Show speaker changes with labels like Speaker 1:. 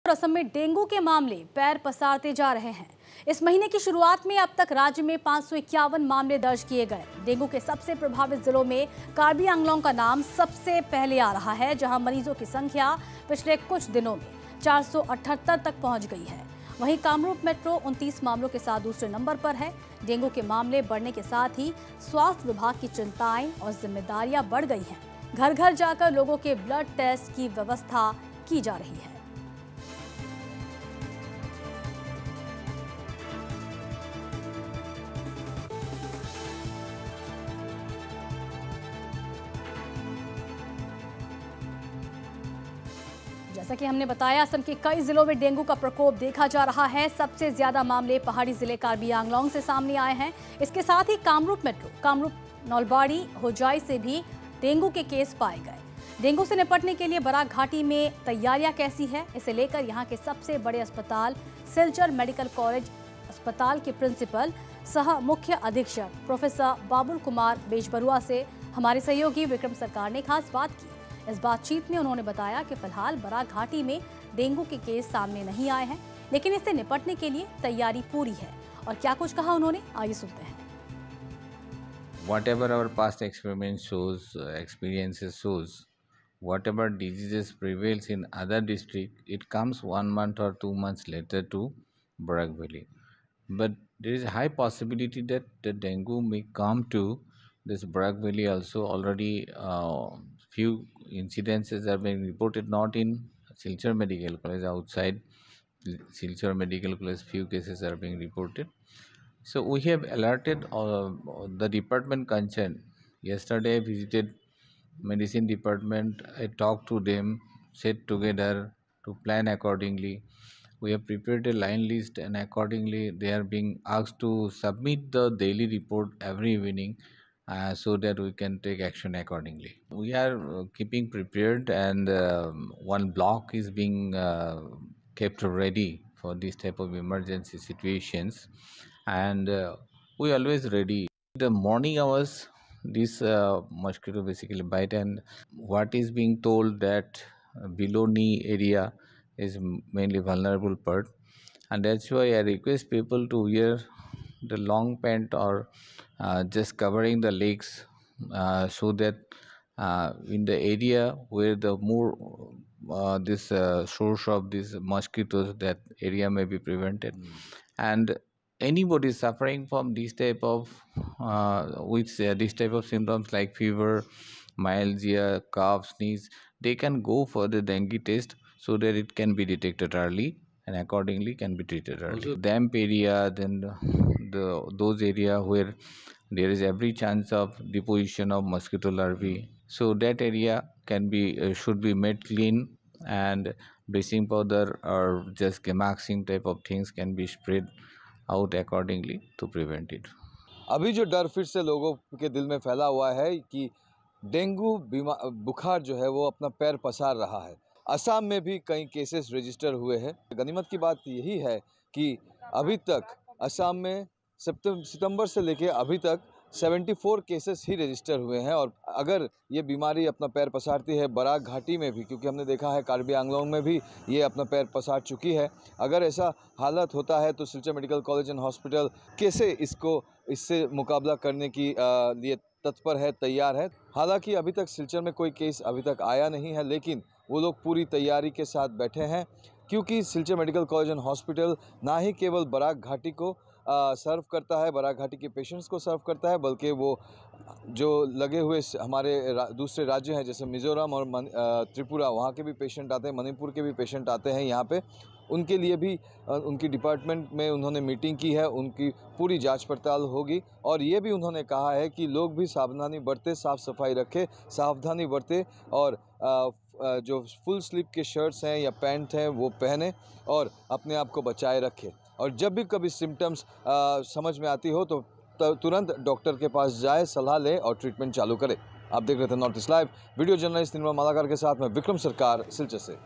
Speaker 1: असम में डेंगू के मामले पैर पसारते जा रहे हैं। इस महीने की शुरुआत में अब तक राज्य में 551 मामले दर्ज किए गए। डेंगू के सबसे प्रभावित जिलों में कार्बी आंगलोंग का नाम सबसे पहले आ रहा है, जहां मरीजों की संख्या पिछले कुछ दिनों में 478 तक पहुंच गई है। वहीं कामरूप मेट्रो 29 मामलों के साथ दूसरे नंबर पर है। डेंगू के मामले बढ़ने के साथ ही स्वास्थ्य विभाग की चिंताएं और जिम्मेदारियां बढ़ गई हैं। घर घर जाकर लोगों के ब्लड टेस्ट की व्यवस्था की जा रही है। जैसा कि हमने बताया, असम के कई जिलों में डेंगू का प्रकोप देखा जा रहा है। सबसे ज्यादा मामले पहाड़ी जिले कार्बी आंगलोंग से सामने आए हैं। इसके साथ ही कामरूप मेट्रो, कामरूप, नौलबाड़ी, होजाई से भी डेंगू के केस पाए गए। डेंगू से निपटने के लिए बराक घाटी में तैयारियां कैसी है, इसे लेकर यहां के सबसे बड़े अस्पताल सिलचर मेडिकल कॉलेज अस्पताल के प्रिंसिपल सह मुख्य अधीक्षक प्रोफेसर बाबुल कुमार बेजबरुआ से हमारे सहयोगी विक्रम सरकार ने खास बात की। इस बातचीत में उन्होंने बताया कि फिलहाल बराक घाटी में डेंगू के केस सामने नहीं आए हैं, लेकिन इससे निपटने के लिए तैयारी पूरी है। और क्या कुछ कहा उन्होंने, आइए सुनते हैं।
Speaker 2: Whatever our past experiences shows, whatever diseases prevails in other district, it comes 1 month or 2 months later to Barak Valley. But there is a high possibility that the dengue may come to this Barak Valley also. Already few incidences are being reported, not in Silchar Medical College, outside Silchar Medical College few cases are being reported. So we have alerted the department concerned. Yesterday I visited medicine department. I talked to them, sat together to plan accordingly. We have prepared a line list, and accordingly they are being asked to submit the daily report every evening, so that we can take action accordingly. We are keeping prepared, and one block is being kept ready for this type of emergency situations, and we always ready. The morning hours, this mosquito basically bite, and what is being told that below knee area is mainly vulnerable part, and that's why I request people to wear the long pant or just covering the legs, so that in the area where the more this source of these mosquitoes, that area may be prevented. And anybody suffering from this type of this type of symptoms like fever, myalgia, cough, sneeze, they can go for the dengue test so that it can be detected early and accordingly can be treated early. Also, damp area, then those area where there is every chance of deposition of mosquito larvae, so that area can be should be made clean, and bleaching powder or just Gemaxine type of things can be spread out accordingly to prevent it.
Speaker 3: अभी जो डर फिर से लोगों के दिल में फैला हुआ है कि डेंगू बुखार जो है वो अपना पैर पसार रहा है। असम में भी कई केसेस रजिस्टर हुए हैं। गनीमत की बात यही है कि अभी तक असम में सितंबर से लेके अभी तक 74 केसेस ही रजिस्टर हुए हैं। और अगर ये बीमारी अपना पैर पसारती है बराक घाटी में भी, क्योंकि हमने देखा है कार्बी आंगलोंग में भी ये अपना पैर पसार चुकी है, अगर ऐसा हालत होता है तो Silchar medical college and hospital कैसे इससे मुकाबला करने की लिए तत्पर है, तैयार है। हालांकि अभी तक सिलचर में कोई केस अभी तक आया नहीं है, लेकिन वो लोग पूरी तैयारी के साथ बैठे हैं, क्योंकि Silchar medical college and hospital ना ही केवल बराक घाटी को सर्व करता है, बराक घाटी के पेशेंट्स को सर्व करता है, बल्कि वो जो लगे हुए हमारे दूसरे राज्य हैं जैसे मिज़ोरम और त्रिपुरा, वहाँ के भी पेशेंट आते हैं, मणिपुर के भी पेशेंट आते हैं यहाँ पे। उनके लिए भी उनकी डिपार्टमेंट में उन्होंने मीटिंग की है, उनकी पूरी जांच पड़ताल होगी। और ये भी उन्होंने कहा है कि लोग भी सावधानी बरते, साफ़ सफाई रखें, सावधानी बरते, और जो फुल स्लीव के शर्ट्स हैं या पैंट हैं वो पहने और अपने आप को बचाए रखें। और जब भी कभी सिम्टम्स समझ में आती हो तो तुरंत डॉक्टर के पास जाए, सलाह लें और ट्रीटमेंट चालू करें। आप देख रहे थे North East live. Video journalist Nirmal Malakar के साथ में विक्रम सरकार, सिलचर से।